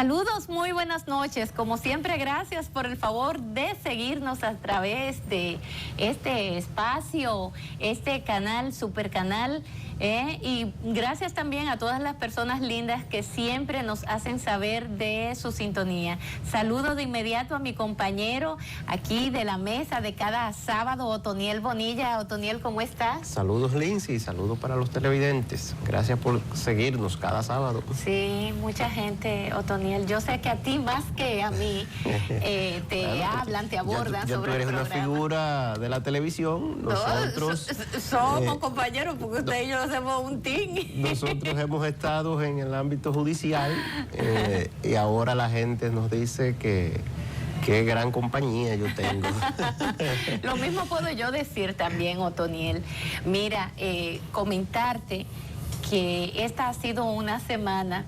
Saludos, muy buenas noches. Como siempre, gracias por el favor de seguirnos a través de este espacio, este canal, super canal. Y gracias también a todas las personas lindas que siempre nos hacen saber de su sintonía. Saludo de inmediato a mi compañero aquí de la mesa de cada sábado, Otoniel Bonilla. Otoniel, ¿cómo estás? Saludos, Lindsay, saludos para los televidentes. Gracias por seguirnos cada sábado. Sí, mucha gente, Otoniel. Yo sé que a ti más que a mí te bueno, hablan, te abordan ya sobre tú eres el una figura de la televisión. Nosotros somos compañeros porque usted y yo hacemos un team. Nosotros hemos estado en el ámbito judicial y ahora la gente nos dice que qué gran compañía yo tengo. Lo mismo puedo yo decir también, Otoniel. Mira, comentarte que esta ha sido una semana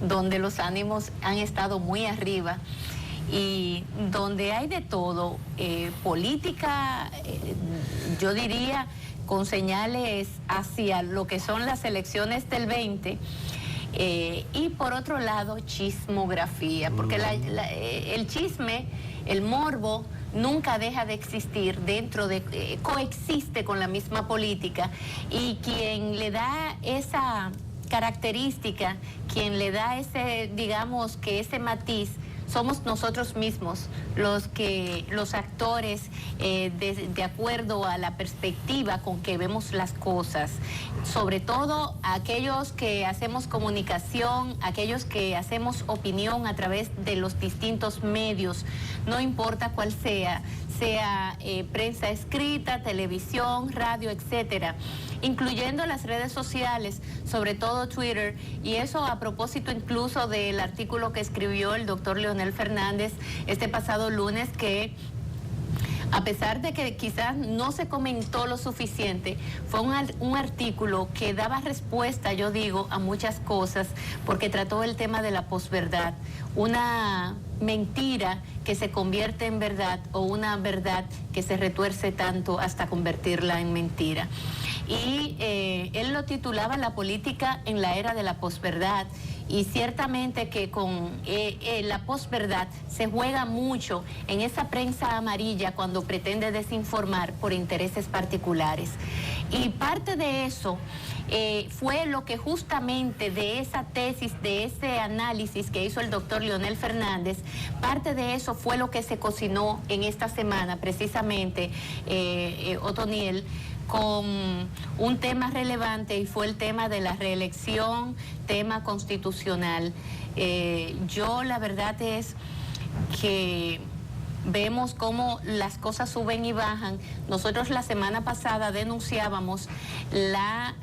donde los ánimos han estado muy arriba y donde hay de todo, política, yo diría, con señales hacia lo que son las elecciones del 20, y por otro lado, chismografía, porque el chisme, el morbo, nunca deja de existir dentro de, coexiste con la misma política, y quien le da esa característica, quien le da ese, digamos que ese matiz, somos nosotros mismos los actores, de acuerdo a la perspectiva con que vemos las cosas, sobre todo aquellos que hacemos comunicación, aquellos que hacemos opinión a través de los distintos medios, no importa cuál sea prensa escrita, televisión, radio, etcétera, incluyendo las redes sociales, sobre todo Twitter, y eso a propósito incluso del artículo que escribió el doctor Leonel Fernández este pasado lunes, que a pesar de que quizás no se comentó lo suficiente, fue un artículo que daba respuesta, yo digo, a muchas cosas, porque trató el tema de la posverdad, una mentira que se convierte en verdad o una verdad que se retuerce tanto hasta convertirla en mentira. Y él lo titulaba La política en la era de la posverdad. Y ciertamente que con la posverdad se juega mucho en esa prensa amarilla cuando pretende desinformar por intereses particulares. Y parte de eso fue lo que justamente de esa tesis, de ese análisis que hizo el doctor Leonel Fernández, parte de eso fue lo que se cocinó en esta semana, precisamente, Otoniel, con un tema relevante, y fue el tema de la reelección, tema constitucional. Yo la verdad es que vemos cómo las cosas suben y bajan. Nosotros la semana pasada denunciábamos la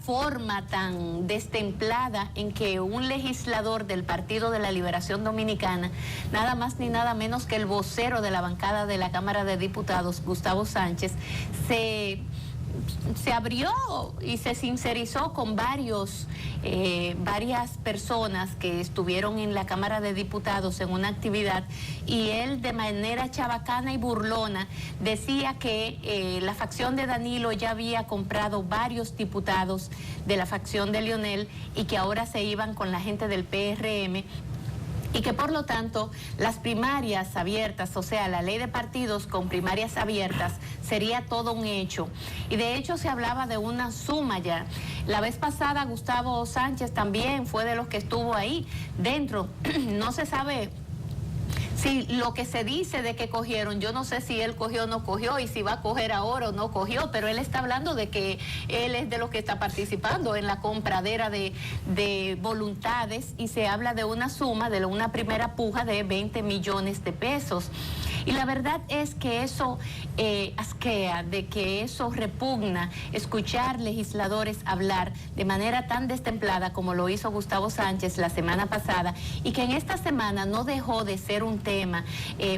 forma tan destemplada en que un legislador del Partido de la Liberación Dominicana, nada más ni nada menos que el vocero de la bancada de la Cámara de Diputados, Gustavo Sánchez, se abrió y se sincerizó con varias personas que estuvieron en la Cámara de Diputados en una actividad, y él de manera chabacana y burlona decía que la facción de Danilo ya había comprado varios diputados de la facción de Leonel y que ahora se iban con la gente del PRM, y que por lo tanto las primarias abiertas, o sea, la ley de partidos con primarias abiertas, sería todo un hecho. Y de hecho se hablaba de una suma ya. La vez pasada Gustavo Sánchez también fue de los que estuvo ahí dentro. No se sabe si lo que se dice de que cogieron, yo no sé si él cogió o no cogió, y si va a coger ahora o no cogió, pero él está hablando de que él es de los que está participando en la compradera de voluntades, y se habla de una suma, de una primera puja de 20 millones de pesos. Y la verdad es que eso asquea, de que eso repugna, escuchar legisladores hablar de manera tan destemplada como lo hizo Gustavo Sánchez la semana pasada, y que en esta semana no dejó de ser un tema,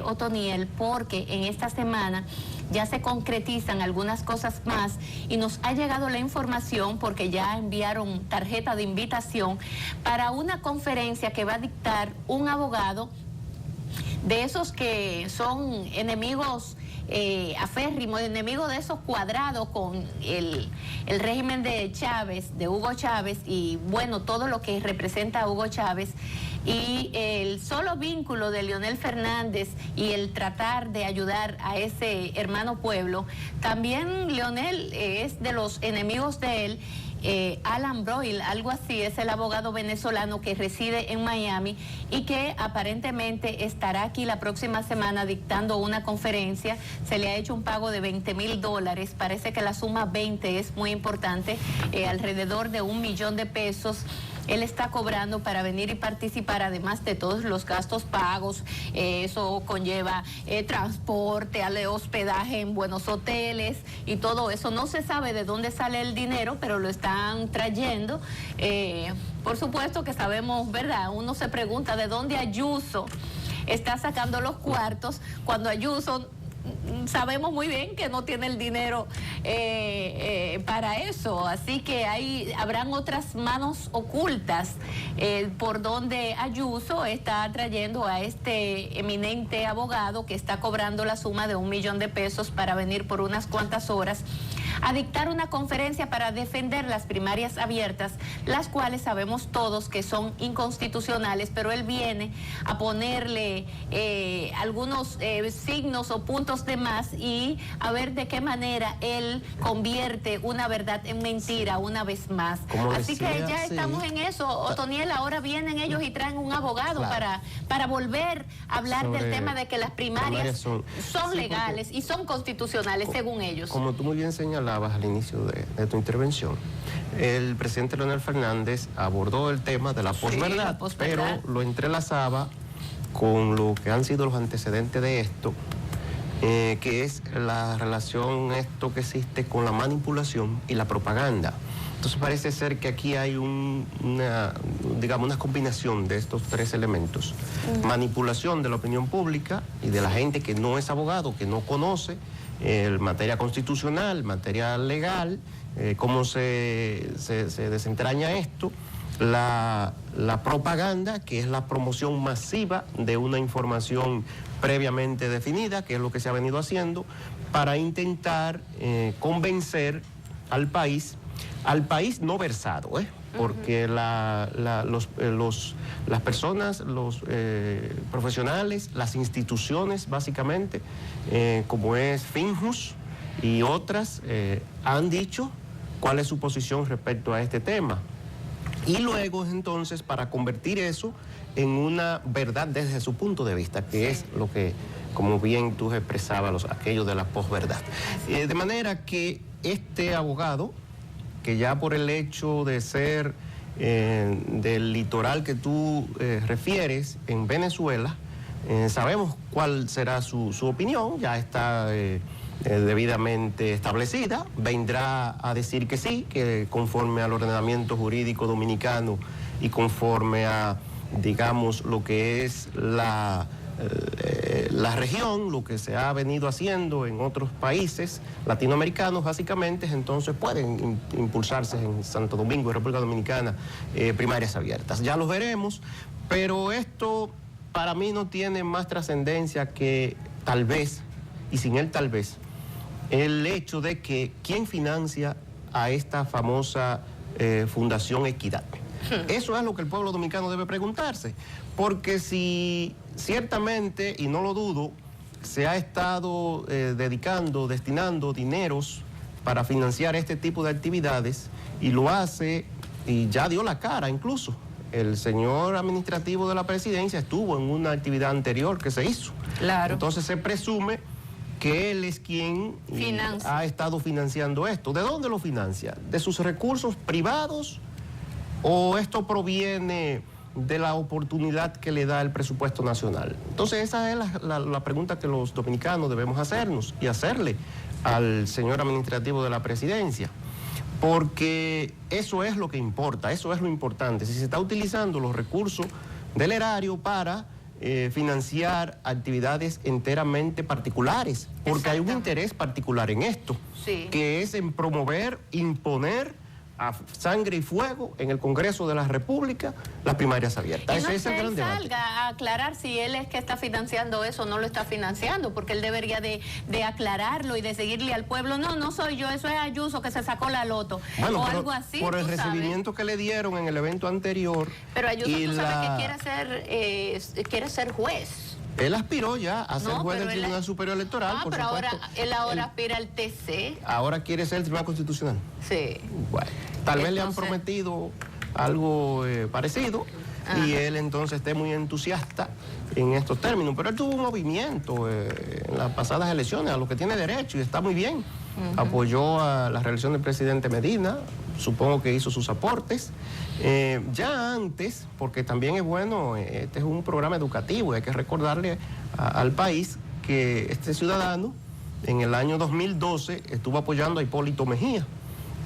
Otoniel, porque en esta semana ya se concretizan algunas cosas más, y nos ha llegado la información, porque ya enviaron tarjeta de invitación para una conferencia que va a dictar un abogado de esos que son enemigos aférrimo, enemigo de esos cuadrados con el régimen de Chávez, de Hugo Chávez, y bueno, todo lo que representa a Hugo Chávez, y el solo vínculo de Leonel Fernández y el tratar de ayudar a ese hermano pueblo. También Leonel es de los enemigos de él. Alan Broyle, algo así, es el abogado venezolano que reside en Miami y que aparentemente estará aquí la próxima semana dictando una conferencia. Se le ha hecho un pago de $20,000, parece que la suma 20 es muy importante, alrededor de $1 millón de pesos. Él está cobrando para venir y participar, además de todos los gastos pagos. Eso conlleva transporte, hospedaje en buenos hoteles y todo eso. No se sabe de dónde sale el dinero, pero lo están trayendo. Por supuesto que sabemos, ¿verdad? Uno se pregunta de dónde Ayuso está sacando los cuartos, cuando Ayuso sabemos muy bien que no tiene el dinero para eso, así que habrán otras manos ocultas por donde Ayuso está trayendo a este eminente abogado que está cobrando la suma de $1 millón de pesos para venir por unas cuantas horas a dictar una conferencia para defender las primarias abiertas, las cuales sabemos todos que son inconstitucionales, pero él viene a ponerle algunos signos o puntos de más y a ver de qué manera él convierte una verdad en mentira una vez más. Así que ya estamos en eso, Otoniel. Ahora vienen ellos y traen un abogado, claro, para volver a hablar del tema de que las primarias son legales y son constitucionales según ellos. Como tú muy bien señalabas al inicio de tu intervención, el presidente Leonel Fernández abordó el tema de la posverdad, pero lo entrelazaba con lo que han sido los antecedentes de esto, que es la relación esto que existe con la manipulación y la propaganda. Entonces parece ser que aquí hay una combinación de estos tres elementos. Manipulación de la opinión pública y de la gente que no es abogado, que no conoce materia constitucional, materia legal, cómo se desentraña esto. La propaganda, que es la promoción masiva de una información previamente definida, que es lo que se ha venido haciendo, para intentar convencer al país no versado, porque las personas, los profesionales, las instituciones básicamente, como es Finjus y otras, han dicho cuál es su posición respecto a este tema. Y luego entonces para convertir eso en una verdad desde su punto de vista, que es lo que, como bien tú expresabas, aquello de la posverdad. De manera que este abogado, que ya por el hecho de ser del litoral que tú refieres en Venezuela, sabemos cuál será su opinión, ya está debidamente establecida, vendrá a decir que sí, que conforme al ordenamiento jurídico dominicano y conforme a, digamos, lo que es la región, lo que se ha venido haciendo en otros países latinoamericanos, básicamente, entonces pueden impulsarse en Santo Domingo y República Dominicana primarias abiertas. Ya los veremos, pero esto para mí no tiene más trascendencia que tal vez, y sin él tal vez, el hecho de que quién financia a esta famosa Fundación Equidad. Eso es lo que el pueblo dominicano debe preguntarse, porque si ciertamente, y no lo dudo, se ha estado destinando dineros para financiar este tipo de actividades, y lo hace, y ya dio la cara incluso. El señor administrativo de la presidencia estuvo en una actividad anterior que se hizo. Claro. Entonces se presume que él es quien ha estado financiando esto. ¿De dónde lo financia? ¿De sus recursos privados o esto proviene de la oportunidad que le da el presupuesto nacional? Entonces esa es la pregunta que los dominicanos debemos hacernos y hacerle al señor administrativo de la presidencia, porque eso es lo que importa, eso es lo importante. Si se está utilizando los recursos del erario para financiar actividades enteramente particulares, porque hay un interés particular en esto, sí, que es en promover, imponer a sangre y fuego en el Congreso de la República las primarias abiertas. Y no Ese es el gran debate. salga a aclarar si él es que está financiando eso o no lo está financiando, porque él debería de aclararlo y de seguirle al pueblo. No, no soy yo, eso es Ayuso que se sacó la loto. Bueno, o algo así. por el tú sabes. recibimiento que le dieron en el evento anterior. Pero Ayuso, tú sabes que quiere ser juez. Él aspiró ya a ser juez del pero Tribunal Superior Electoral, por pero supuesto. él aspira al TC. Ahora quiere ser el Tribunal Constitucional. Sí. Bueno, tal vez le han Entonces, prometido algo parecido y él entonces esté muy entusiasta en estos términos. Pero él tuvo un movimiento en las pasadas elecciones, a lo que tiene derecho y está muy bien. Apoyó a la reelección del presidente Medina, supongo que hizo sus aportes. Ya antes, porque también es bueno, este es un programa educativo, hay que recordarle al país que este ciudadano en el año 2012 estuvo apoyando a Hipólito Mejía.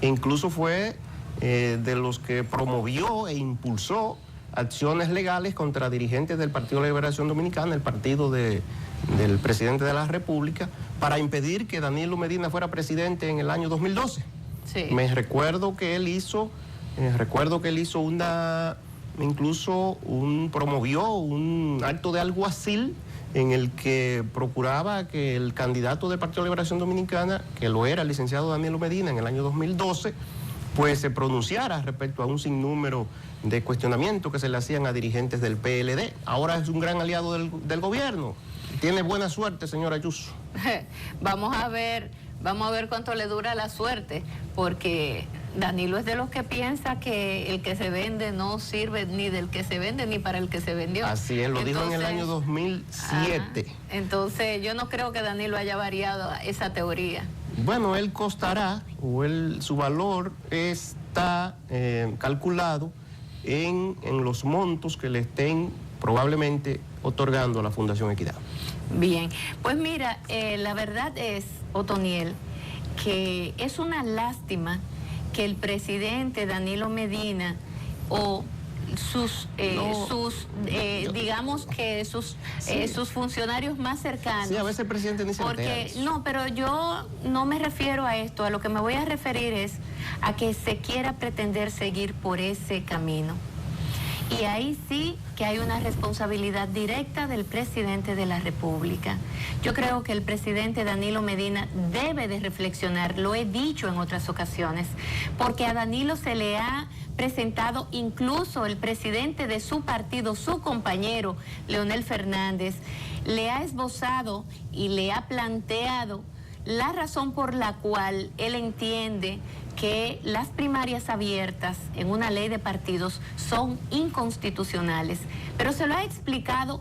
E incluso fue de los que promovió e impulsó acciones legales contra dirigentes del Partido de la Liberación Dominicana, el partido del presidente de la República, para impedir que Danilo Medina fuera presidente en el año 2012. Sí. Recuerdo que él hizo promovió un acto de alguacil en el que procuraba que el candidato del Partido de Liberación Dominicana, que lo era el licenciado Danilo Medina en el año 2012, pues se pronunciara respecto a un sinnúmero de cuestionamientos que se le hacían a dirigentes del PLD. Ahora es un gran aliado del gobierno. Tiene buena suerte, señora Ayuso. Vamos a ver cuánto le dura la suerte, porque Danilo es de los que piensa que el que se vende no sirve ni del que se vende ni para el que se vendió. Así es, lo dijo en el año 2007. Entonces, yo no creo que Danilo haya variado esa teoría. Bueno, él costará, o su valor está calculado en los montos que le estén probablemente otorgando a la Fundación Equidad. Bien, pues mira, la verdad es, Otoniel, que es una lástima que el presidente Danilo Medina o digamos que sus funcionarios más cercanos. Sí, a veces el presidente ni se porque entera. no, pero yo no me refiero a esto. A lo que me voy a referir es a que se quiera pretender seguir por ese camino. Y ahí sí que hay una responsabilidad directa del presidente de la República. Yo creo que el presidente Danilo Medina debe de reflexionar, lo he dicho en otras ocasiones, porque a Danilo se le ha presentado incluso el presidente de su partido, su compañero, Leonel Fernández, le ha esbozado y le ha planteado la razón por la cual él entiende que las primarias abiertas en una ley de partidos son inconstitucionales, pero se lo ha explicado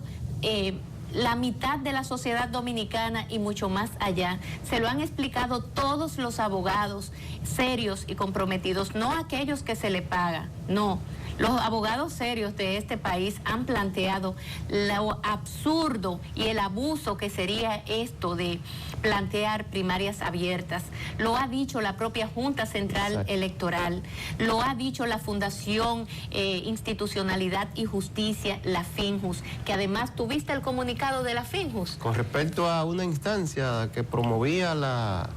la mitad de la sociedad dominicana y mucho más allá. Se lo han explicado todos los abogados serios y comprometidos, no aquellos que se le paga, no. Los abogados serios de este país han planteado lo absurdo y el abuso que sería esto de plantear primarias abiertas. Lo ha dicho la propia Junta Central Electoral, lo ha dicho la Fundación Institucionalidad y Justicia, la FINJUS, que además tuviste el comunicado de la FINJUS. Con respecto a una instancia que promovía la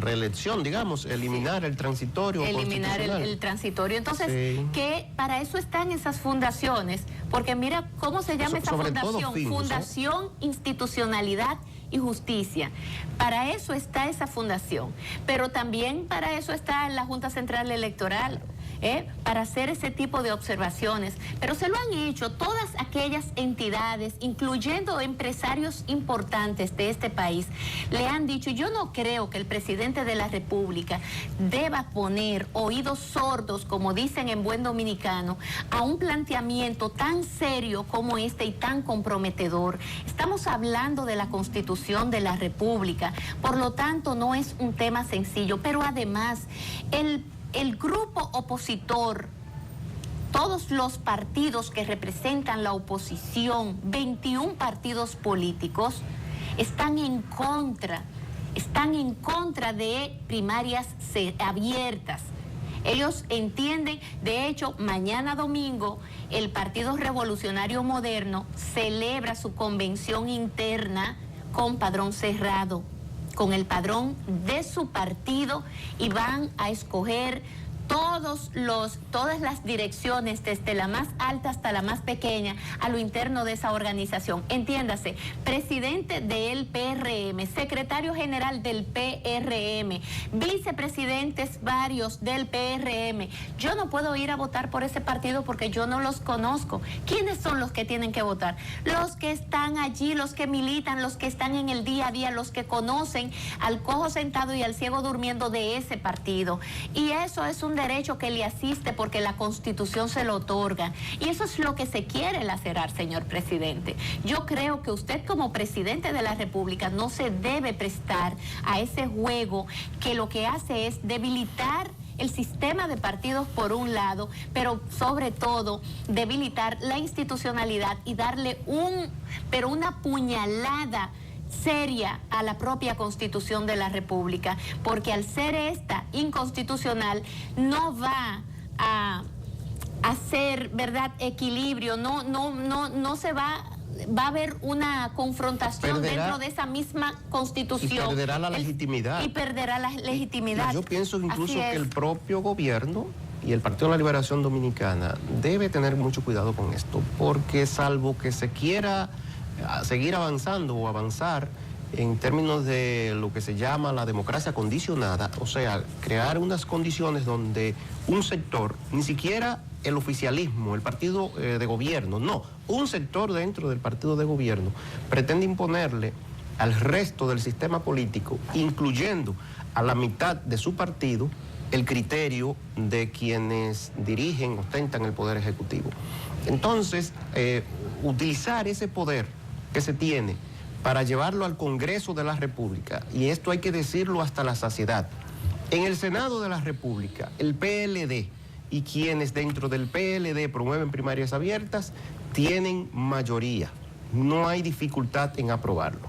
reelección, digamos, eliminar el transitorio. Eliminar el transitorio. Entonces, que para eso están esas fundaciones, porque mira cómo se llama esa fundación, Fundación Institucionalidad y Justicia. Para eso está esa fundación, pero también para eso está la Junta Central Electoral. Para hacer ese tipo de observaciones, pero se lo han hecho todas aquellas entidades, incluyendo empresarios importantes de este país, le han dicho. Yo no creo que el presidente de la República deba poner oídos sordos, como dicen en buen dominicano, a un planteamiento tan serio como este y tan comprometedor. Estamos hablando de la Constitución de la República, por lo tanto no es un tema sencillo, pero además el grupo opositor, todos los partidos que representan la oposición, 21 partidos políticos, están en contra de primarias abiertas. Ellos entienden, de hecho, mañana domingo, el Partido Revolucionario Moderno celebra su convención interna con padrón cerrado. con el padrón de su partido y van a escoger todas las direcciones, desde la más alta hasta la más pequeña, a lo interno de esa organización. Entiéndase, presidente del PRM, secretario general del PRM, vicepresidentes varios del PRM. Yo no puedo ir a votar por ese partido porque yo no los conozco. ¿Quiénes son los que tienen que votar? Los que están allí, los que militan, los que están en el día a día, los que conocen al cojo sentado y al ciego durmiendo de ese partido. Y eso es un derecho que le asiste porque la Constitución se lo otorga. Y eso es lo que se quiere lacerar, señor presidente. Yo creo que usted, como presidente de la República, no se debe prestar a ese juego que lo que hace es debilitar el sistema de partidos por un lado, pero sobre todo debilitar la institucionalidad y darle una puñalada seria a la propia Constitución de la República, porque al ser esta inconstitucional no va a hacer, ¿verdad?, equilibrio, no se va a haber una confrontación dentro de esa misma Constitución. Y perderá la legitimidad. Y perderá la legitimidad. Yo pienso incluso que el propio gobierno y el Partido de la Liberación Dominicana debe tener mucho cuidado con esto, porque salvo que se quiera seguir avanzando o avanzar en términos de lo que se llama la democracia condicionada, o sea, crear unas condiciones donde un sector, ni siquiera el oficialismo, el partido de gobierno, no, un sector dentro del partido de gobierno pretende imponerle al resto del sistema político, incluyendo a la mitad de su partido, el criterio de quienes dirigen, ostentan el poder ejecutivo. Entonces, utilizar ese poder que se tiene para llevarlo al Congreso de la República, y esto hay que decirlo hasta la saciedad. En el Senado de la República, el PLD y quienes dentro del PLD promueven primarias abiertas tienen mayoría. No hay dificultad en aprobarlo.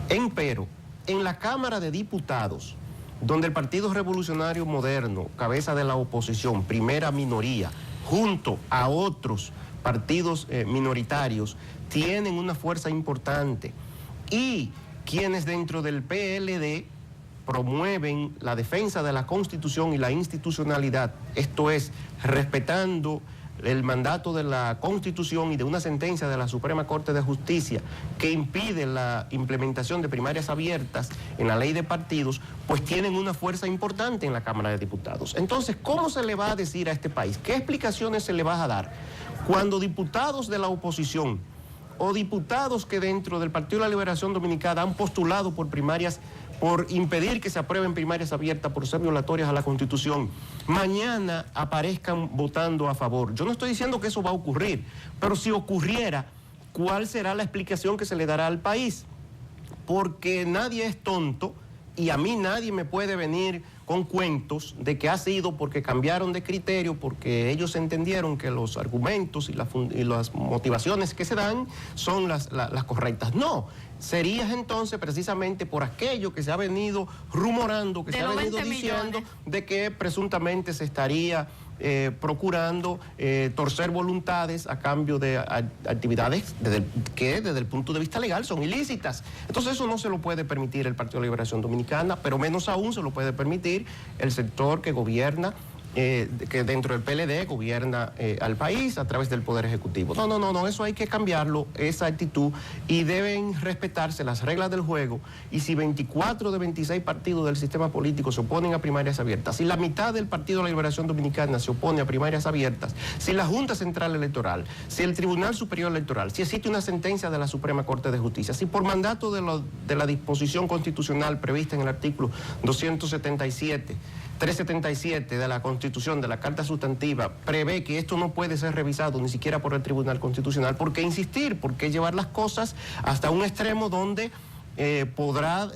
Empero, en la Cámara de Diputados, donde el Partido Revolucionario Moderno, cabeza de la oposición, primera minoría, junto a otros partidos minoritarios, tienen una fuerza importante, y quienes dentro del PLD promueven la defensa de la Constitución y la institucionalidad, esto es, respetando el mandato de la Constitución y de una sentencia de la Suprema Corte de Justicia que impide la implementación de primarias abiertas en la ley de partidos, pues tienen una fuerza importante en la Cámara de Diputados. Entonces, ¿cómo se le va a decir a este país? ¿Qué explicaciones se le va a dar cuando diputados de la oposición o diputados que dentro del Partido de la Liberación Dominicana han postulado por primarias, por impedir que se aprueben primarias abiertas, por ser violatorias a la Constitución, mañana aparezcan votando a favor? Yo no estoy diciendo que eso va a ocurrir, pero si ocurriera, ¿cuál será la explicación que se le dará al país? Porque nadie es tonto y a mí nadie me puede venir con cuentos de que ha sido porque cambiaron de criterio, porque ellos entendieron que los argumentos y las motivaciones que se dan son las correctas. No, sería entonces precisamente por aquello que se ha venido rumorando, que se ha venido diciendo, de que presuntamente se estaría procurando torcer voluntades a cambio de actividades que desde el punto de vista legal son ilícitas. Entonces eso no se lo puede permitir el Partido de la Liberación Dominicana, pero menos aún se lo puede permitir el sector que gobierna, que dentro del PLD gobierna al país a través del Poder Ejecutivo. No, eso hay que cambiarlo, esa actitud, y deben respetarse las reglas del juego. Y si 24 de 26 partidos del sistema político se oponen a primarias abiertas, si la mitad del Partido de la Liberación Dominicana se opone a primarias abiertas, si la Junta Central Electoral, si el Tribunal Superior Electoral, si existe una sentencia de la Suprema Corte de Justicia, si por mandato de la disposición constitucional prevista en el artículo 377 de la Constitución, de la Carta Sustantiva, prevé que esto no puede ser revisado ni siquiera por el Tribunal Constitucional, ¿por qué insistir? ¿Por qué llevar las cosas hasta un extremo donde podrá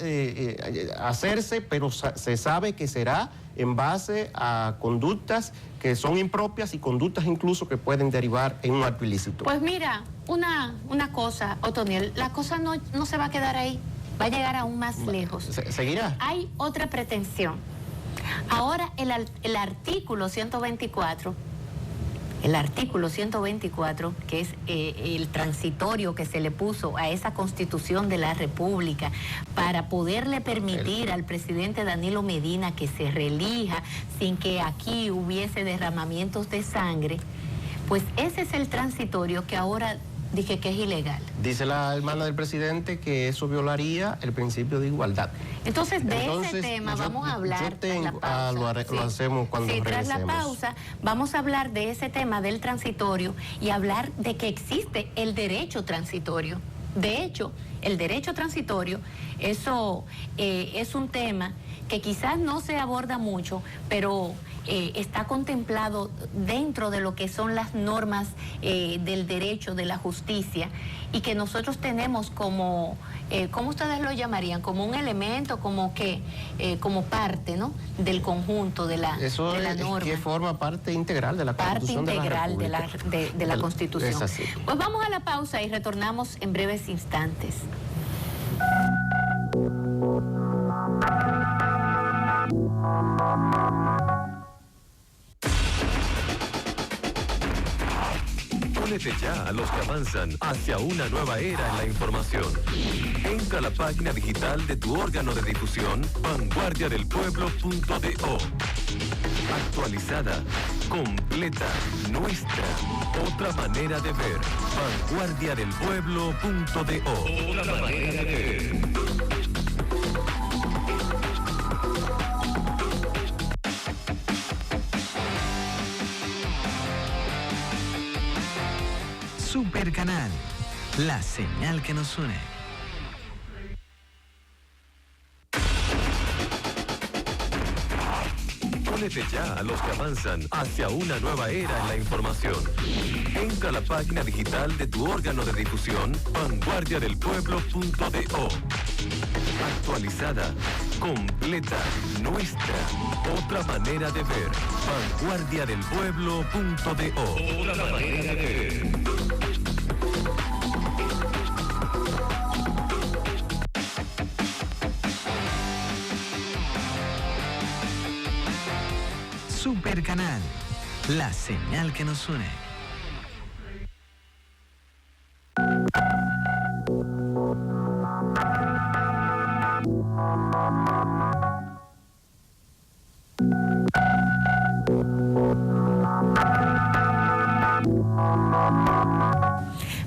hacerse, pero se sabe que será en base a conductas que son impropias y conductas incluso que pueden derivar en un acto ilícito? Pues mira, una cosa, Otoniel, la cosa no se va a quedar ahí, va a llegar aún más lejos. ¿Seguirá? Hay otra pretensión. Ahora el artículo 124 el artículo 124, que es el transitorio que se le puso a esa Constitución de la República para poderle permitir al presidente Danilo Medina que se reelija sin que aquí hubiese derramamientos de sangre, pues ese es el transitorio que ahora dije que es ilegal. Dice la hermana del presidente que eso violaría el principio de igualdad. Entonces, ese tema vamos a hablar tras la pausa. Lo hacemos cuando regresemos. Tras la pausa vamos a hablar de ese tema del transitorio y hablar de que existe el derecho transitorio. De hecho, el derecho transitorio, eso es un tema que quizás no se aborda mucho, pero está contemplado dentro de lo que son las normas del derecho, de la justicia, y que nosotros tenemos como, ¿cómo ustedes lo llamarían? Como un elemento, como que, como parte, ¿no?, del conjunto de la, eso de la es norma. Que forma parte integral de la Constitución parte integral de la República. de la Constitución. Es así. Pues vamos a la pausa y retornamos en breves instantes. Únete ya a los que avanzan hacia una nueva era en la información. Entra a la página digital de tu órgano de difusión, vanguardiadelpueblo.do. Actualizada, completa, nuestra. Otra manera de ver. Vanguardiadelpueblo.do. Otra manera de ver. Super Canal, la señal que nos une. Únete ya a los que avanzan hacia una nueva era en la información. Entra a la página digital de tu órgano de difusión, vanguardiadelpueblo.do. Actualizada, completa, nuestra. Otra manera de ver. Vanguardiadelpueblo.do. Otra manera de ver. Super Canal, la señal que nos une.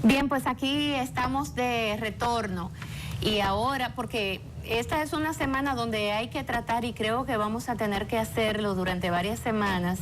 Bien, pues aquí estamos de retorno y ahora, porque esta es una semana donde hay que tratar, y creo que vamos a tener que hacerlo durante varias semanas,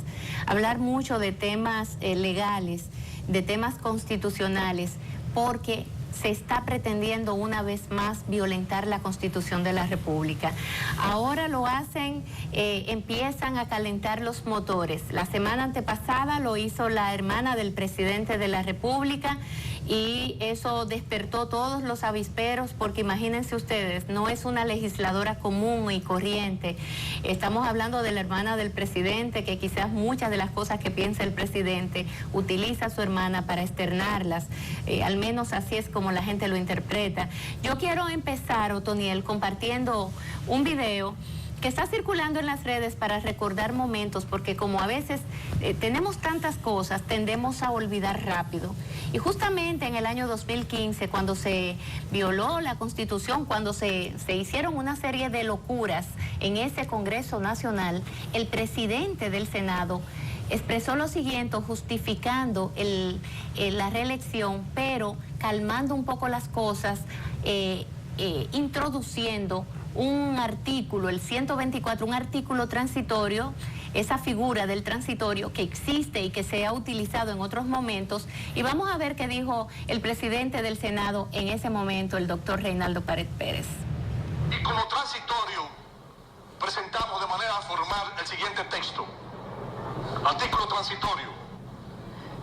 hablar mucho de temas legales, de temas constitucionales, porque se está pretendiendo una vez más violentar la Constitución de la República. Ahora lo hacen, empiezan a calentar los motores. La semana antepasada lo hizo la hermana del presidente de la República y eso despertó todos los avisperos, porque imagínense ustedes, no es una legisladora común y corriente. Estamos hablando de la hermana del presidente, que quizás muchas de las cosas que piensa el presidente utiliza a su hermana para externarlas, al menos así es como la gente lo interpreta. Yo quiero empezar, Otoniel, compartiendo un video que está circulando en las redes para recordar momentos, porque como a veces tenemos tantas cosas, tendemos a olvidar rápido. Y justamente en el año 2015, cuando se violó la Constitución, cuando se hicieron una serie de locuras en ese Congreso Nacional, el presidente del Senado expresó lo siguiente, justificando la reelección, pero calmando un poco las cosas, introduciendo un artículo, el 124, un artículo transitorio, esa figura del transitorio que existe y que se ha utilizado en otros momentos. Y vamos a ver qué dijo el presidente del Senado en ese momento, el doctor Reinaldo Pared Pérez. Y como transitorio presentamos de manera formal el siguiente texto. Artículo transitorio.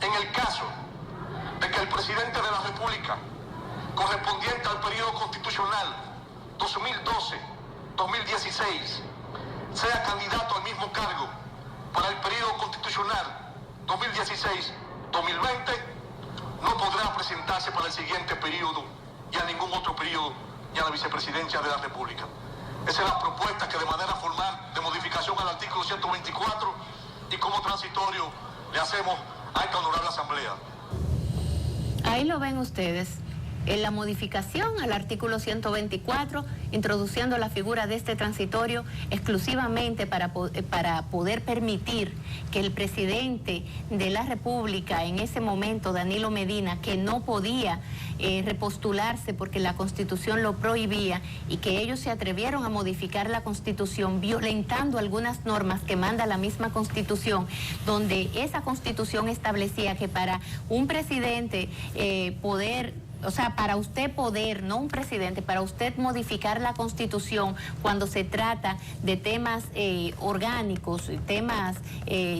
En el caso de que el presidente de la República, correspondiente al periodo constitucional 2012-2016, sea candidato al mismo cargo para el periodo constitucional 2016-2020, no podrá presentarse para el siguiente periodo y a ningún otro periodo ni a la vicepresidencia de la República. Esa es la propuesta que de manera formal de modificación al artículo 124, y como transitorio le hacemos a esta honorable asamblea. Ahí lo ven ustedes. En la modificación al artículo 124, introduciendo la figura de este transitorio exclusivamente para poder permitir que el presidente de la República, en ese momento, Danilo Medina, que no podía repostularse porque la Constitución lo prohibía, y que ellos se atrevieron a modificar la Constitución violentando algunas normas que manda la misma Constitución, donde esa Constitución establecía que para un presidente o sea, para usted poder, no un presidente, para usted modificar la Constitución cuando se trata de temas orgánicos, temas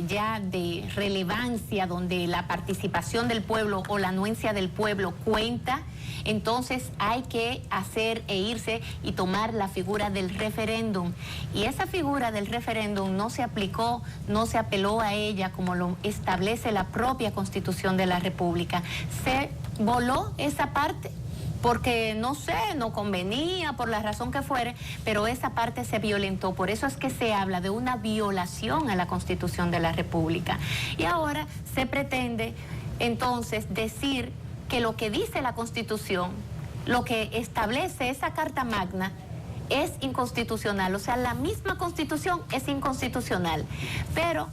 ya de relevancia, donde la participación del pueblo o la anuencia del pueblo cuenta, entonces hay que hacer e irse y tomar la figura del referéndum. Y esa figura del referéndum no se aplicó, no se apeló a ella como lo establece la propia Constitución de la República. Se voló esa parte porque, no sé, no convenía, por la razón que fuere, pero esa parte se violentó. Por eso es que se habla de una violación a la Constitución de la República. Y ahora se pretende entonces decir que lo que dice la Constitución, lo que establece esa Carta Magna, es inconstitucional. O sea, la misma Constitución es inconstitucional. Pero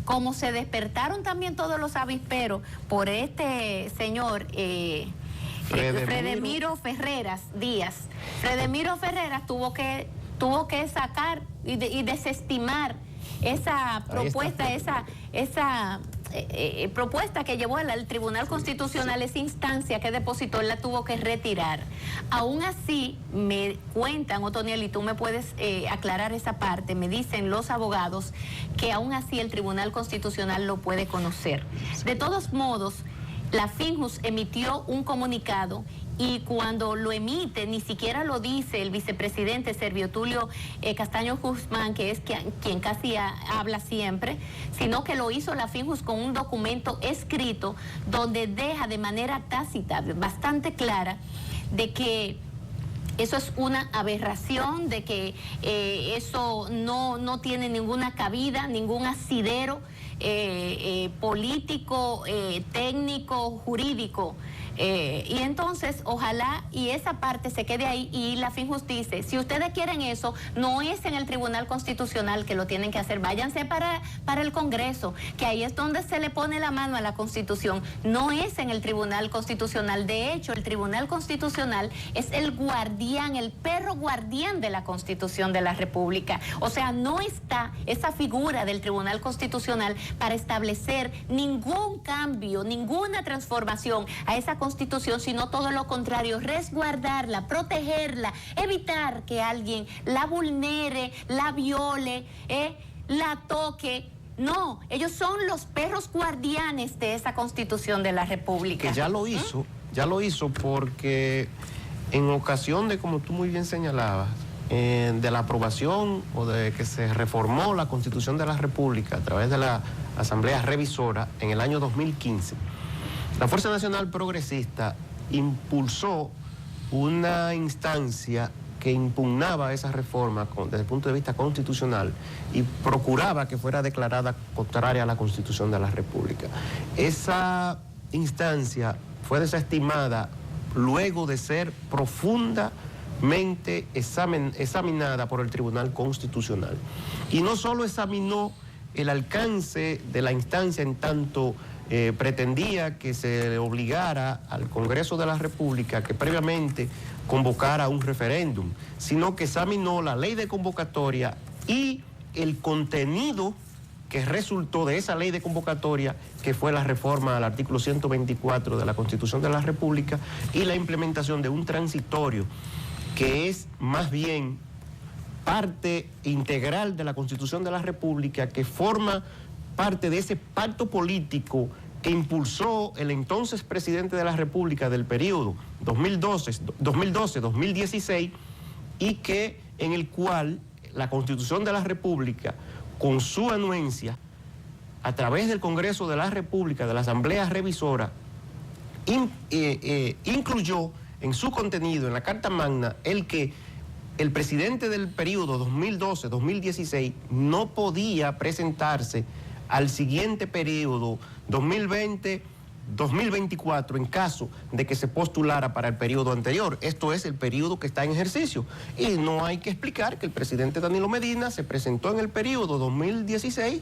como se despertaron también todos los avisperos por este señor Fredemiro Ferreras Díaz, Fredemiro Ferreras tuvo que sacar y desestimar esa propuesta, esa propuesta que llevó al Tribunal Constitucional, esa instancia que depositó, la tuvo que retirar. Aún así, me cuentan, Otoniel, y tú me puedes aclarar esa parte, me dicen los abogados que aún así el Tribunal Constitucional lo puede conocer. De todos modos, la FINJUS emitió un comunicado, y cuando lo emite ni siquiera lo dice el vicepresidente Servio Tulio Castaño Guzmán, que es quien casi habla siempre, sino que lo hizo la FINJUS con un documento escrito donde deja de manera tácita, bastante clara, de que eso es una aberración, de que eso no tiene ninguna cabida, ningún asidero político, técnico, jurídico. Y entonces, ojalá y esa parte se quede ahí, y la FINJUS dice, si ustedes quieren eso, no es en el Tribunal Constitucional que lo tienen que hacer, váyanse para el Congreso, que ahí es donde se le pone la mano a la Constitución, no es en el Tribunal Constitucional. De hecho, el Tribunal Constitucional es el guardián, el perro guardián de la Constitución de la República. O sea, no está esa figura del Tribunal Constitucional para establecer ningún cambio, ninguna transformación a esa Constitución, sino todo lo contrario, resguardarla, protegerla, evitar que alguien la vulnere, la viole, la toque. No, ellos son los perros guardianes de esa Constitución de la República. Que ya lo hizo porque en ocasión de, como tú muy bien señalabas, de la aprobación o de que se reformó la Constitución de la República a través de la Asamblea Revisora en el año 2015, la Fuerza Nacional Progresista impulsó una instancia que impugnaba esa reforma desde el punto de vista constitucional y procuraba que fuera declarada contraria a la Constitución de la República. Esa instancia fue desestimada luego de ser profundamente examinada por el Tribunal Constitucional. Y no solo examinó el alcance de la instancia en tanto pretendía que se obligara al Congreso de la República que previamente convocara un referéndum, sino que examinó la ley de convocatoria y el contenido que resultó de esa ley de convocatoria, que fue la reforma al artículo 124 de la Constitución de la República y la implementación de un transitorio que es más bien parte integral de la Constitución de la República, que forma parte de ese pacto político que impulsó el entonces presidente de la República del periodo 2012-2016 y que en el cual la Constitución de la República, con su anuencia a través del Congreso de la República, de la Asamblea Revisora, incluyó en su contenido, en la Carta Magna, el que el presidente del periodo 2012-2016 no podía presentarse al siguiente periodo 2020-2024 en caso de que se postulara para el periodo anterior. Esto es el periodo que está en ejercicio. Y no hay que explicar que el presidente Danilo Medina se presentó en el periodo 2016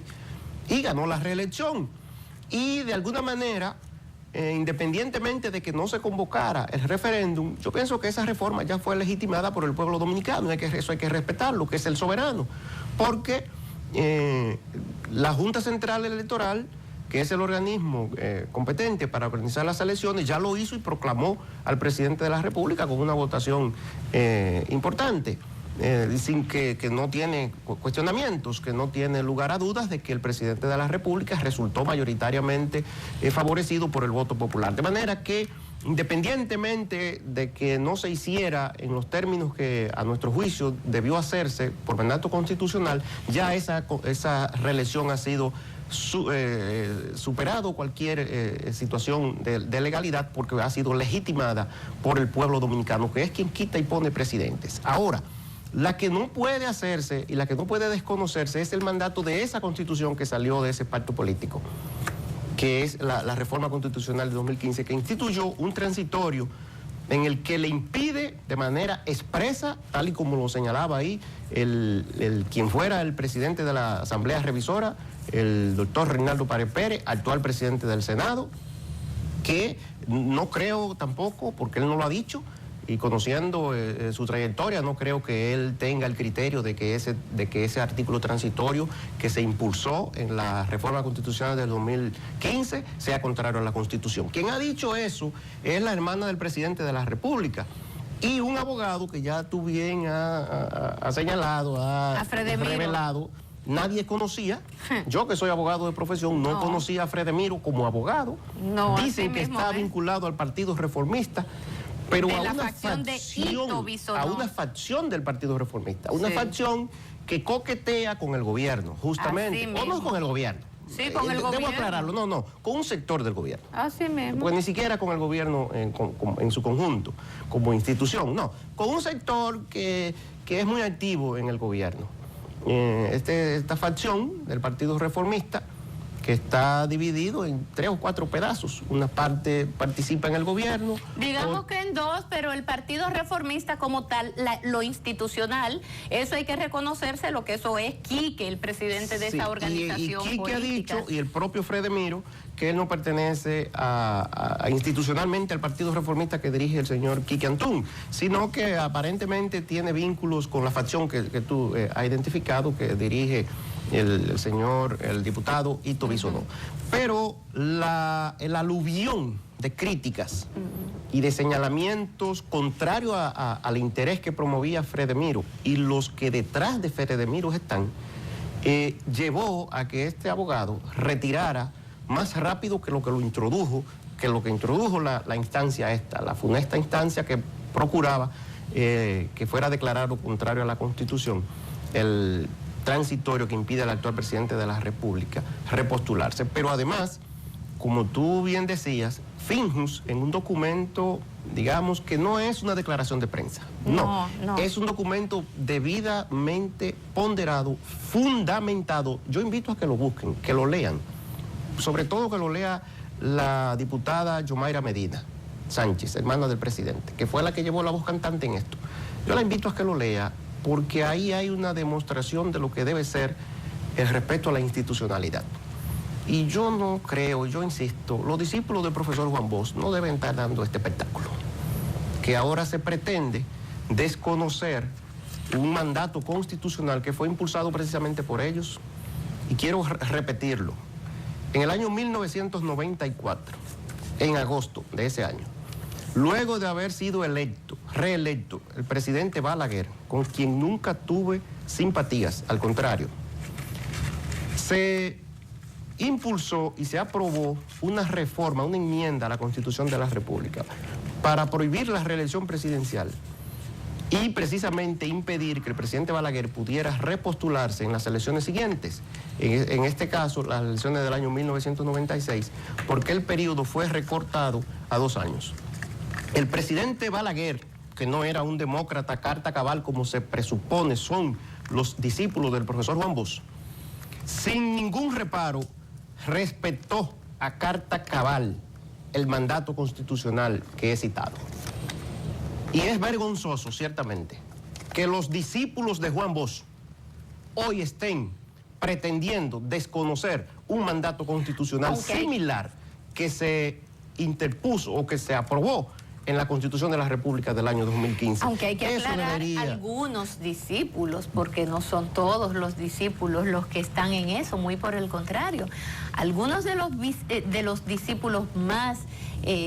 y ganó la reelección. Y de alguna manera, independientemente de que no se convocara el referéndum, yo pienso que esa reforma ya fue legitimada por el pueblo dominicano, eso hay que respetarlo, que es el soberano, porque la Junta Central Electoral, que es el organismo competente para organizar las elecciones, ya lo hizo y proclamó al presidente de la República con una votación importante. Dicen que no tiene cuestionamientos, que no tiene lugar a dudas de que el presidente de la República resultó mayoritariamente favorecido por el voto popular. De manera que, independientemente de que no se hiciera en los términos que a nuestro juicio debió hacerse por mandato constitucional, ya esa reelección ha sido superado cualquier situación de legalidad, porque ha sido legitimada por el pueblo dominicano, que es quien quita y pone presidentes. Ahora, la que no puede hacerse y la que no puede desconocerse es el mandato de esa constitución que salió de ese pacto político, que es la reforma constitucional de 2015, que instituyó un transitorio en el que le impide de manera expresa, tal y como lo señalaba ahí quien fuera el presidente de la Asamblea Revisora, el doctor Reinaldo Pared Pérez, actual presidente del Senado, que no creo tampoco, porque él no lo ha dicho, y conociendo su trayectoria, no creo que él tenga el criterio de que ese artículo transitorio que se impulsó en la reforma constitucional del 2015 sea contrario a la Constitución. Quien ha dicho eso es la hermana del presidente de la República y un abogado que ya tú bien ha señalado, ha revelado. Nadie conocía, yo que soy abogado de profesión, no conocía a Fredemiro como abogado. Dicen que está vinculado al Partido Reformista, pero a una facción del Partido Reformista, una facción que coquetea con el gobierno, justamente, o no con el gobierno. Sí, con el gobierno. Debo aclararlo, no, con un sector del gobierno. Así mismo. Pues ni siquiera con el gobierno en su conjunto, como institución, no, con un sector que es muy activo en el gobierno. Esta facción del Partido Reformista, que está dividido en 3 o 4 pedazos. Una parte participa en el gobierno. Digamos que en 2, pero el Partido Reformista como tal, lo institucional, eso hay que reconocerse, lo que eso es Quique, el presidente de esa organización y Quique política. Ha dicho, y el propio Fredemiro, que él no pertenece institucionalmente al Partido Reformista que dirige el señor Quique Antún, sino que aparentemente tiene vínculos con la facción que tú has identificado, que dirige el diputado Ito Bisonó. Pero el aluvión de críticas y de señalamientos contrarios al interés que promovía Fredemiro y los que detrás de Fredemiro están, llevó a que este abogado retirara más rápido que lo que introdujo la instancia esta, la funesta instancia que procuraba que fuera declarado contrario a la Constitución, el transitorio que impide al actual presidente de la República repostularse. Pero además, como tú bien decías, Finjus en un documento, digamos que no es una declaración de prensa, no. Es un documento debidamente ponderado, fundamentado. Yo invito a que lo busquen, que lo lean, sobre todo que lo lea la diputada Yomaira Medina Sánchez, hermana del presidente, que fue la que llevó la voz cantante en esto. Yo la invito a que lo lea, porque ahí hay una demostración de lo que debe ser el respeto a la institucionalidad. Y yo no creo, yo insisto, los discípulos del profesor Juan Bosch no deben estar dando este espectáculo, que ahora se pretende desconocer un mandato constitucional que fue impulsado precisamente por ellos. Y quiero repetirlo. En el año 1994, en agosto de ese año, luego de haber sido reelecto, el presidente Balaguer, con quien nunca tuve simpatías, al contrario, se impulsó y se aprobó una reforma, una enmienda a la Constitución de la República para prohibir la reelección presidencial y precisamente impedir que el presidente Balaguer pudiera repostularse en las elecciones siguientes, en este caso las elecciones del año 1996, porque el periodo fue recortado a 2 años. El presidente Balaguer, que no era un demócrata carta cabal como se presupone son los discípulos del profesor Juan Bosch, sin ningún reparo respetó a carta cabal el mandato constitucional que he citado. Y es vergonzoso, ciertamente, que los discípulos de Juan Bosch hoy estén pretendiendo desconocer un mandato constitucional similar que se interpuso o que se aprobó en la Constitución de la República del año 2015. Aunque hay que aclarar algunos discípulos, porque no son todos los discípulos los que están en eso, muy por el contrario. Algunos de los discípulos más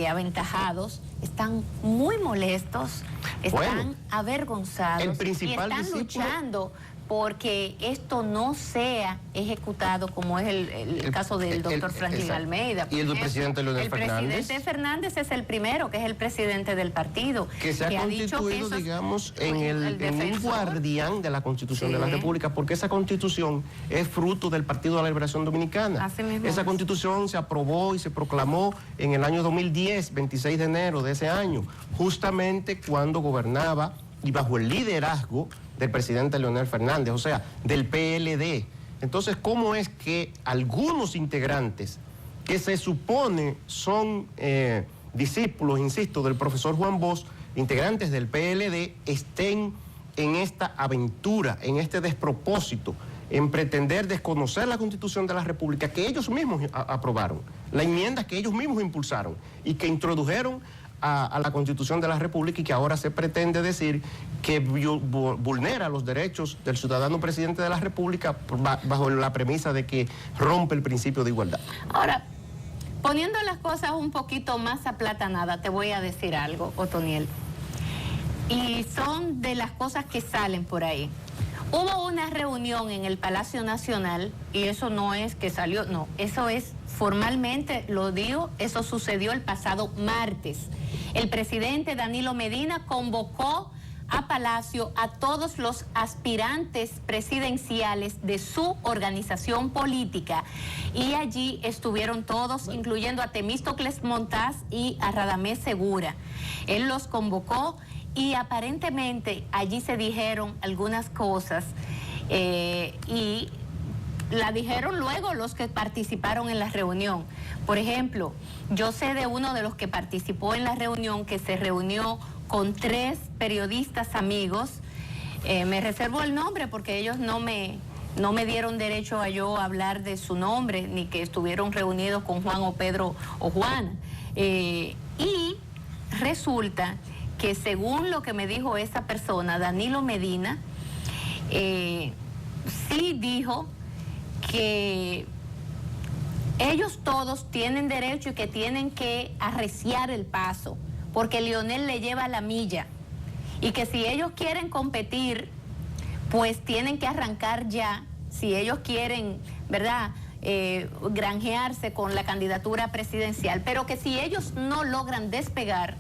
aventajados están muy molestos, están avergonzados, el principal y están luchando porque esto no sea ejecutado, como es el caso del doctor Franklin Almeida. Y el del presidente Leonel Fernández. El presidente Fernández es el primero, que es el presidente del partido. Que se ha constituido, digamos, en un guardián de la Constitución de la República, porque esa Constitución es fruto del Partido de la Liberación Dominicana. Así mismo. Esa Constitución se aprobó y se proclamó en el año 2010, 26 de enero de ese año, justamente cuando gobernaba y bajo el liderazgo del presidente Leonel Fernández, o sea, del PLD. Entonces, ¿cómo es que algunos integrantes que se supone son discípulos, insisto, del profesor Juan Bosch, integrantes del PLD, estén en esta aventura, en este despropósito, en pretender desconocer la Constitución de la República que ellos mismos aprobaron, la enmienda que ellos mismos impulsaron y que introdujeron a la Constitución de la República, y que ahora se pretende decir que vulnera los derechos del ciudadano presidente de la República bajo la premisa de que rompe el principio de igualdad. Ahora, poniendo las cosas un poquito más aplatanadas, te voy a decir algo, Otoniel, y son de las cosas que salen por ahí. Hubo una reunión en el Palacio Nacional, y eso no es que salió, no, eso es formalmente, lo digo, eso sucedió el pasado martes. El presidente Danilo Medina convocó a Palacio a todos los aspirantes presidenciales de su organización política, y allí estuvieron todos, incluyendo a Temístocles Montaz y a Radamés Segura. Él los convocó y aparentemente allí se dijeron algunas cosas y la dijeron luego los que participaron en la reunión. Por ejemplo, yo sé de uno de los que participó en la reunión, que se reunió con 3 periodistas amigos. Me reservo el nombre porque ellos no me dieron derecho a yo hablar de su nombre, ni que estuvieron reunidos con Juan o Pedro o Juana. Y resulta que, según lo que me dijo esa persona, Danilo Medina, sí dijo que ellos todos tienen derecho y que tienen que arreciar el paso, porque Leonel le lleva la milla, y que si ellos quieren competir, pues tienen que arrancar ya, si ellos quieren, ¿verdad?, granjearse con la candidatura presidencial, pero que si ellos no logran despegar,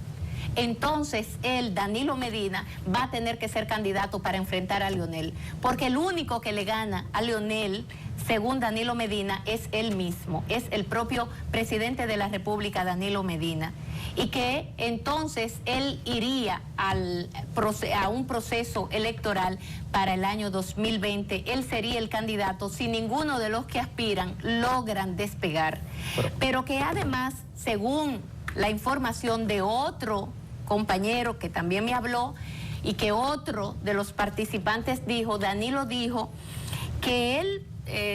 entonces él, Danilo Medina, va a tener que ser candidato para enfrentar a Leonel, porque el único que le gana a Leonel, según Danilo Medina, es él mismo, es el propio presidente de la República, Danilo Medina, y que entonces él iría a un proceso electoral para el año 2020, él sería el candidato si ninguno de los que aspiran logran despegar, pero que además, según la información de otro compañero que también me habló, y que otro de los participantes dijo, Danilo dijo que él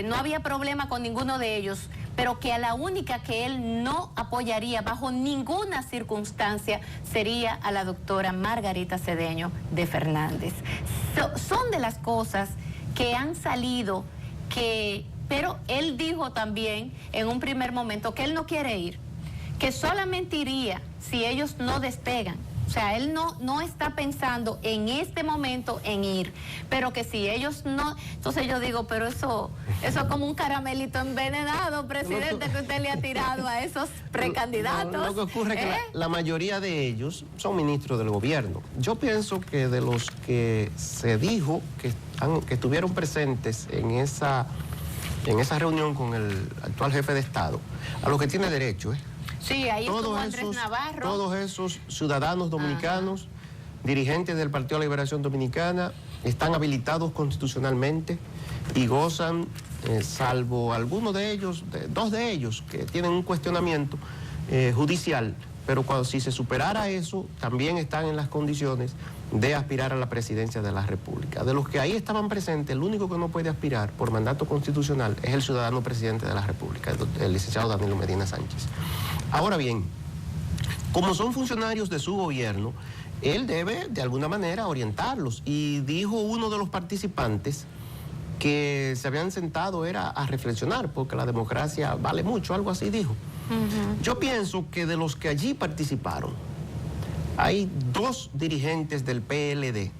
no había problema con ninguno de ellos, pero que a la única que él no apoyaría bajo ninguna circunstancia sería a la doctora Margarita Cedeño de Fernández. Son de las cosas que han salido, pero él dijo también en un primer momento que él no quiere ir, que solamente iría si ellos no despegan. O sea, él no está pensando en este momento en ir, pero que si ellos no... Entonces yo digo, pero eso es como un caramelito envenenado, presidente, que usted le ha tirado a esos precandidatos. Lo que ocurre es que la mayoría de ellos son ministros del gobierno. Yo pienso que de los que se dijo que estuvieron presentes en esa reunión con el actual jefe de Estado, a los que tiene derecho, Sí, ahí estuvo Andrés Navarro. Todos esos ciudadanos dominicanos, dirigentes del Partido de la Liberación Dominicana, están habilitados constitucionalmente y gozan, salvo algunos de ellos, dos de ellos, que tienen un cuestionamiento judicial, pero si se superara eso, también están en las condiciones de aspirar a la presidencia de la República. De los que ahí estaban presentes, el único que no puede aspirar por mandato constitucional es el ciudadano presidente de la República, el licenciado Danilo Medina Sánchez. Ahora bien, como son funcionarios de su gobierno, él debe de alguna manera orientarlos, y dijo uno de los participantes que se habían sentado era a reflexionar, porque la democracia vale mucho, algo así dijo. Yo pienso que de los que allí participaron, hay dos dirigentes del PLD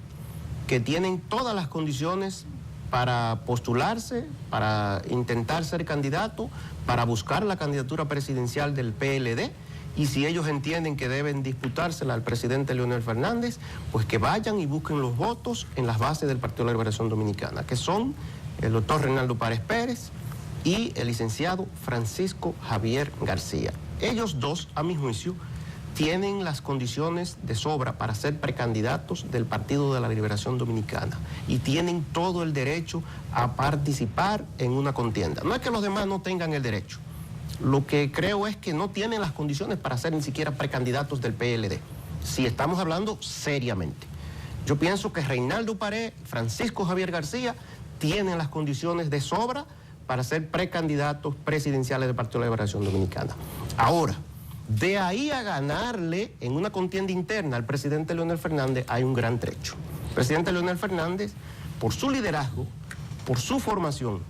que tienen todas las condiciones para postularse, para intentar ser candidato, para buscar la candidatura presidencial del PLD, y si ellos entienden que deben disputársela al presidente Leonel Fernández, pues que vayan y busquen los votos en las bases del Partido de la Liberación Dominicana, que son el doctor Reinaldo Párez Pérez y el licenciado Francisco Javier García. Ellos dos, a mi juicio, tienen las condiciones de sobra para ser precandidatos del Partido de la Liberación Dominicana y tienen todo el derecho a participar en una contienda. No es que los demás no tengan el derecho. Lo que creo es que no tienen las condiciones para ser ni siquiera precandidatos del PLD, si estamos hablando seriamente. Yo pienso que Reinaldo Párez, Francisco Javier García tienen las condiciones de sobra para ser precandidatos presidenciales del Partido de la Liberación Dominicana. Ahora, de ahí a ganarle en una contienda interna al presidente Leonel Fernández hay un gran trecho. El presidente Leonel Fernández, por su liderazgo, por su formación,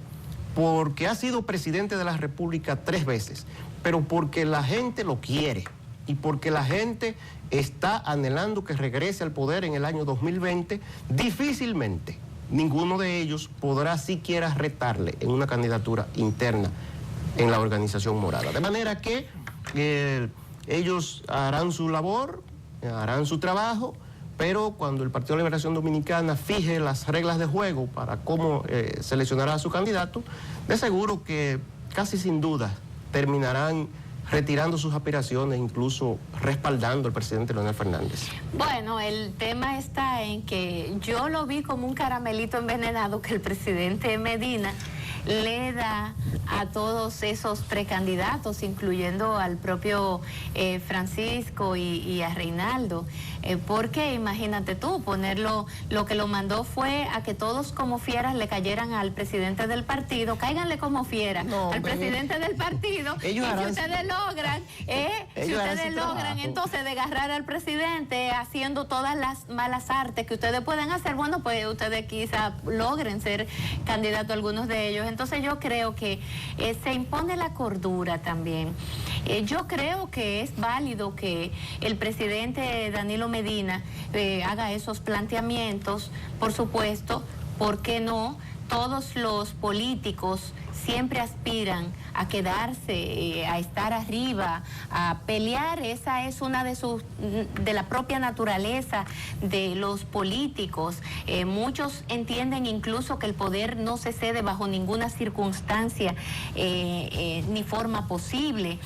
porque ha sido presidente de la República 3 veces, pero porque la gente lo quiere y porque la gente está anhelando que regrese al poder en el año 2020, difícilmente ninguno de ellos podrá siquiera retarle en una candidatura interna en la organización morada. De manera que ellos harán su labor, harán su trabajo, pero cuando el Partido de Liberación Dominicana fije las reglas de juego para cómo seleccionará a su candidato, de seguro que casi sin duda terminarán retirando sus aspiraciones, incluso respaldando al presidente Leonel Fernández. Bueno, el tema está en que yo lo vi como un caramelito envenenado que el presidente Medina le da a todos esos precandidatos, incluyendo al propio Francisco y a Reinaldo, porque imagínate tú, lo que lo mandó fue a que todos como fieras le cayeran al presidente del partido, cáiganle como fieras al presidente del partido, y si ustedes logran entonces desgarrar al presidente haciendo todas las malas artes que ustedes pueden hacer, bueno, pues ustedes quizá logren ser candidatos algunos de ellos. Entonces yo creo que se impone la cordura también. Yo creo que es válido que el presidente Danilo Medina haga esos planteamientos, por supuesto, ¿por qué no? Todos los políticos siempre aspiran a quedarse, a estar arriba, a pelear. Esa es una de la propia naturaleza de los políticos. Muchos entienden incluso que el poder no se cede bajo ninguna circunstancia ni forma posible.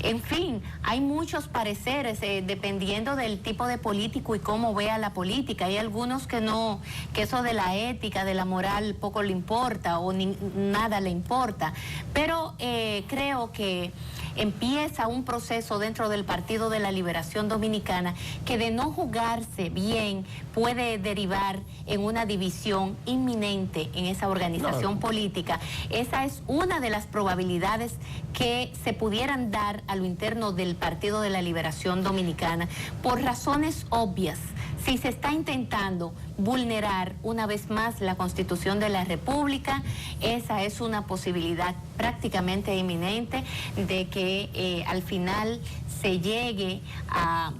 En fin, hay muchos pareceres dependiendo del tipo de político y cómo vea la política. Hay algunos que no, que eso de la ética, de la moral poco le importa o nada le importa. Pero creo que empieza un proceso dentro del Partido de la Liberación Dominicana que, de no jugarse bien, puede derivar en una división inminente en esa organización política. Esa es una de las probabilidades que se pudieran dar a lo interno del Partido de la Liberación Dominicana, por razones obvias. Si se está intentando vulnerar una vez más la Constitución de la República, esa es una posibilidad prácticamente inminente de que al final se llegue a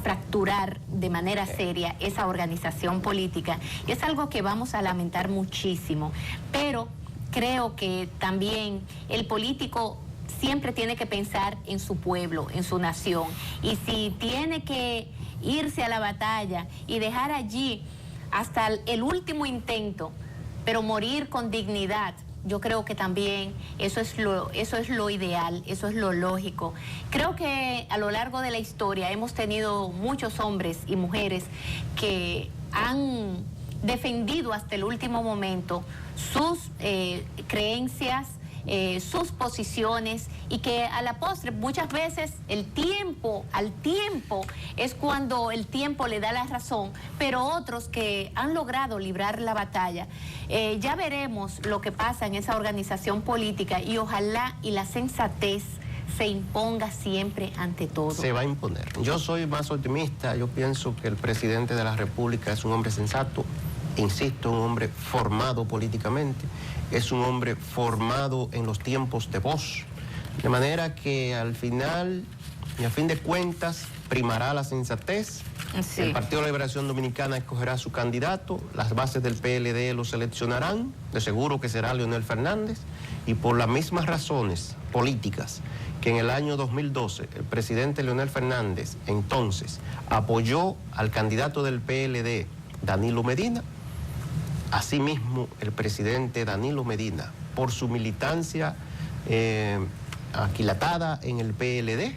fracturar de manera seria esa organización política. Y es algo que vamos a lamentar muchísimo, pero creo que también el político siempre tiene que pensar en su pueblo, en su nación, y si tiene que irse a la batalla y dejar allí hasta el último intento, pero morir con dignidad, yo creo que también eso es lo ideal, eso es lo lógico. Creo que a lo largo de la historia hemos tenido muchos hombres y mujeres que han defendido hasta el último momento sus creencias, sus posiciones, y que a la postre muchas veces al tiempo es cuando el tiempo le da la razón, pero otros que han logrado librar la batalla. Ya veremos lo que pasa en esa organización política, y ojalá y la sensatez se imponga siempre ante todo. Se va a imponer. Yo soy más optimista. Yo pienso que el presidente de la República es un hombre sensato, insisto, un hombre formado políticamente, es un hombre formado en los tiempos de voz, de manera que al final y a fin de cuentas primará la sensatez. Sí. El Partido de la Liberación Dominicana escogerá su candidato, las bases del PLD lo seleccionarán, de seguro que será Leonel Fernández, y por las mismas razones políticas que en el año 2012 el presidente Leonel Fernández entonces apoyó al candidato del PLD, Danilo Medina, asimismo el presidente Danilo Medina, por su militancia aquilatada en el PLD,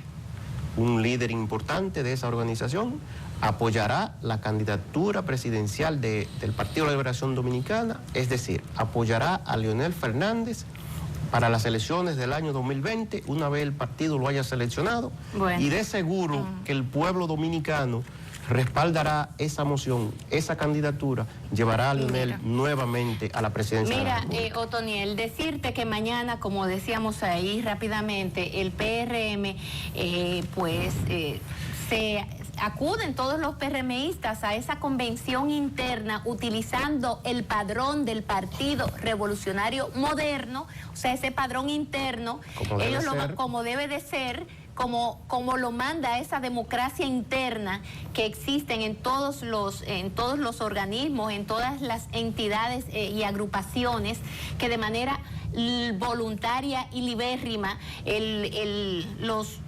un líder importante de esa organización, apoyará la candidatura presidencial del Partido de la Liberación Dominicana, es decir, apoyará a Leonel Fernández para las elecciones del año 2020, una vez el partido lo haya seleccionado, y de seguro que el pueblo dominicano respaldará esa moción, esa candidatura, llevará a Leonel nuevamente a la presidencia de la República. Mira, Otoniel, decirte que mañana, como decíamos ahí rápidamente, el PRM, se acuden todos los PRMistas a esa convención interna utilizando el padrón del Partido Revolucionario Moderno, o sea, ese padrón interno, como debe de ser, como lo manda esa democracia interna que existen en todos los organismos, en todas las entidades y agrupaciones, que de manera voluntaria y libérrima los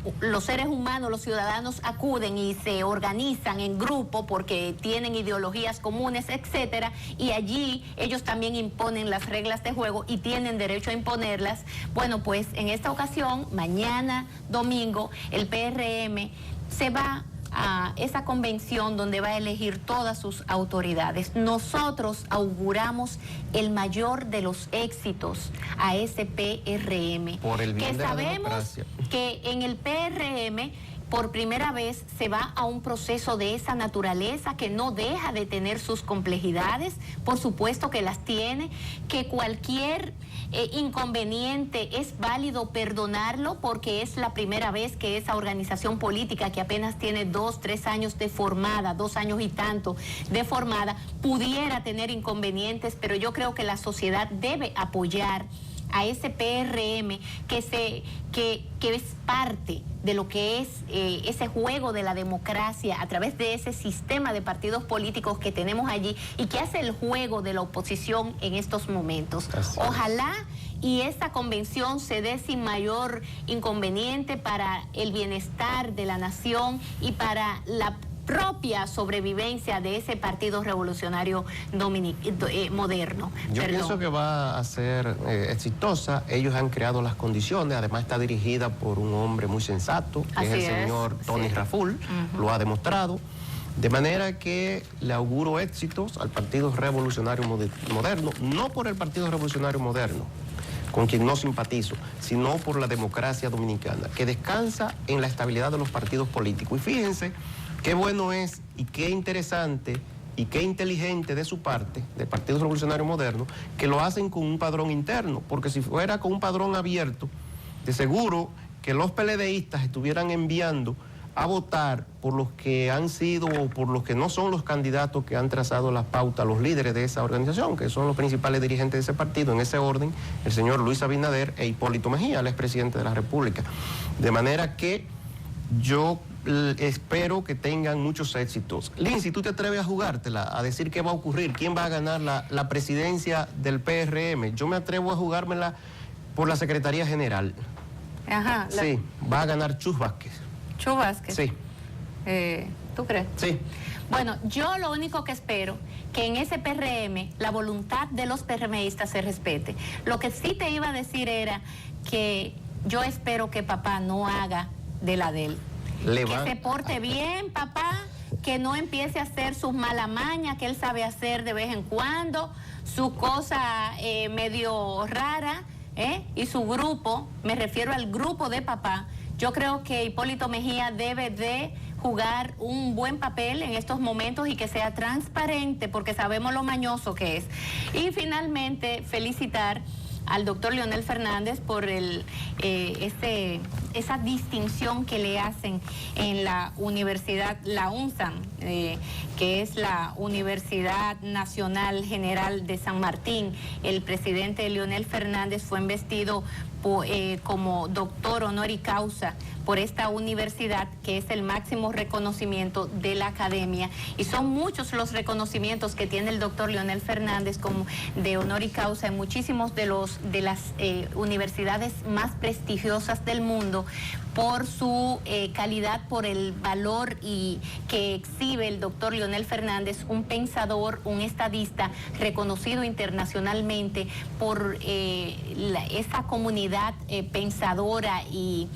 seres humanos, los ciudadanos acuden y se organizan en grupo porque tienen ideologías comunes, etcétera, y allí ellos también imponen las reglas de juego y tienen derecho a imponerlas. Bueno, pues en esta ocasión, mañana domingo, el PRM se va a esa convención donde va a elegir todas sus autoridades. Nosotros auguramos el mayor de los éxitos a ese PRM. Por el bien que de la sabemos democracia. Que en el PRM por primera vez se va a un proceso de esa naturaleza que no deja de tener sus complejidades, por supuesto que las tiene, que cualquier inconveniente es válido perdonarlo porque es la primera vez que esa organización política que apenas tiene 2, 3 años de formada, 2 años y tanto de formada, pudiera tener inconvenientes, pero yo creo que la sociedad debe apoyar a ese PRM que es parte de lo que es ese juego de la democracia a través de ese sistema de partidos políticos que tenemos allí y que hace el juego de la oposición en estos momentos. Ojalá y esta convención se dé sin mayor inconveniente para el bienestar de la nación y para la propia sobrevivencia de ese Partido Revolucionario Moderno. Yo pienso que va a ser exitosa. Ellos han creado las condiciones, además está dirigida por un hombre muy sensato, que es el señor Tony Raful, lo ha demostrado. De manera que le auguro éxitos al Partido Revolucionario Moderno, no por el Partido Revolucionario Moderno, con quien no simpatizo, sino por la democracia dominicana, que descansa en la estabilidad de los partidos políticos. Y fíjense qué bueno es y qué interesante y qué inteligente de su parte, del Partido Revolucionario Moderno, que lo hacen con un padrón interno, porque si fuera con un padrón abierto, de seguro que los PLDistas estuvieran enviando a votar por los que han sido o por los que no son los candidatos que han trazado las pautas, los líderes de esa organización, que son los principales dirigentes de ese partido, en ese orden, el señor Luis Abinader e Hipólito Mejía, el expresidente de la República. De manera que yo espero que tengan muchos éxitos. Lindsay, ¿tú te atreves a jugártela, a decir qué va a ocurrir? ¿Quién va a ganar la presidencia del PRM? Yo me atrevo a jugármela por la Secretaría General. Ajá. Sí, va a ganar Chus Vázquez. Chus Vázquez. Sí. ¿Tú crees? Sí. Bueno, yo lo único que espero que en ese PRM la voluntad de los PRMistas se respete. Lo que sí te iba a decir era que yo espero que papá no haga de la de él. Que se porte bien, papá, que no empiece a hacer sus malamañas que él sabe hacer de vez en cuando, su cosa medio rara, y su grupo, me refiero al grupo de papá. Yo creo que Hipólito Mejía debe de jugar un buen papel en estos momentos y que sea transparente, porque sabemos lo mañoso que es. Y finalmente, felicitar al doctor Leonel Fernández por esa distinción que le hacen en la universidad, la UNSAM, que es la Universidad Nacional General de San Martín. El presidente Leonel Fernández fue investido como doctor honoris causa por esta universidad, que es el máximo reconocimiento de la academia, y son muchos los reconocimientos que tiene el doctor Leonel Fernández como de honoris causa en muchísimos de las universidades más prestigiosas del mundo, por su calidad, por el valor que exhibe el doctor Leonel Fernández, un pensador, un estadista reconocido internacionalmente por esa comunidad pensadora y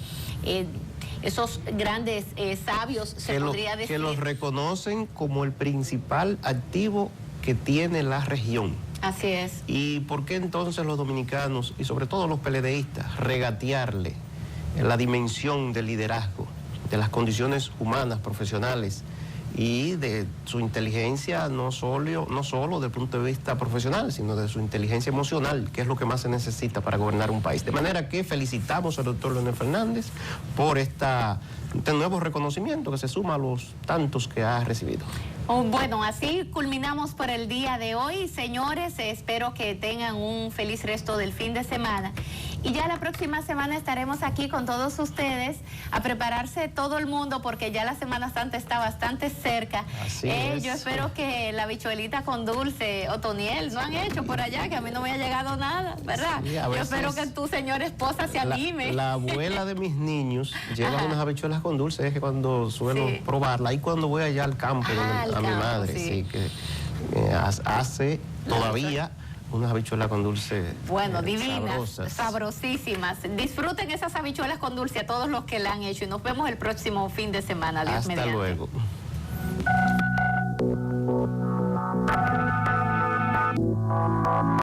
esos grandes sabios, se podría decir. Que los reconocen como el principal activo que tiene la región. Así es. ¿Y por qué entonces los dominicanos, y sobre todo los PLDistas, regatearle la dimensión del liderazgo, de las condiciones humanas, profesionales y de su inteligencia, no solo desde el punto de vista profesional, sino de su inteligencia emocional, que es lo que más se necesita para gobernar un país? De manera que felicitamos al doctor Leonel Fernández por este nuevo reconocimiento que se suma a los tantos que ha recibido. Bueno, así culminamos por el día de hoy, señores. Espero que tengan un feliz resto del fin de semana. Y ya la próxima semana estaremos aquí con todos ustedes a prepararse todo el mundo, porque ya la Semana Santa está bastante cerca. Así es. Yo espero que la habichuelita con dulce, Otoniel, no han hecho por allá, que a mí no me ha llegado nada, ¿verdad? Sí, yo espero que tu señora esposa se anime. La abuela de mis niños lleva unas habichuelas con dulce, es que cuando suelo probarla, y cuando voy allá al campo, a mi madre, sí, que hace todavía unas habichuelas con dulce. Bueno, divinas, sabrosísimas. Disfruten esas habichuelas con dulce a todos los que la han hecho, y nos vemos el próximo fin de semana. Dios Hasta mediante. luego.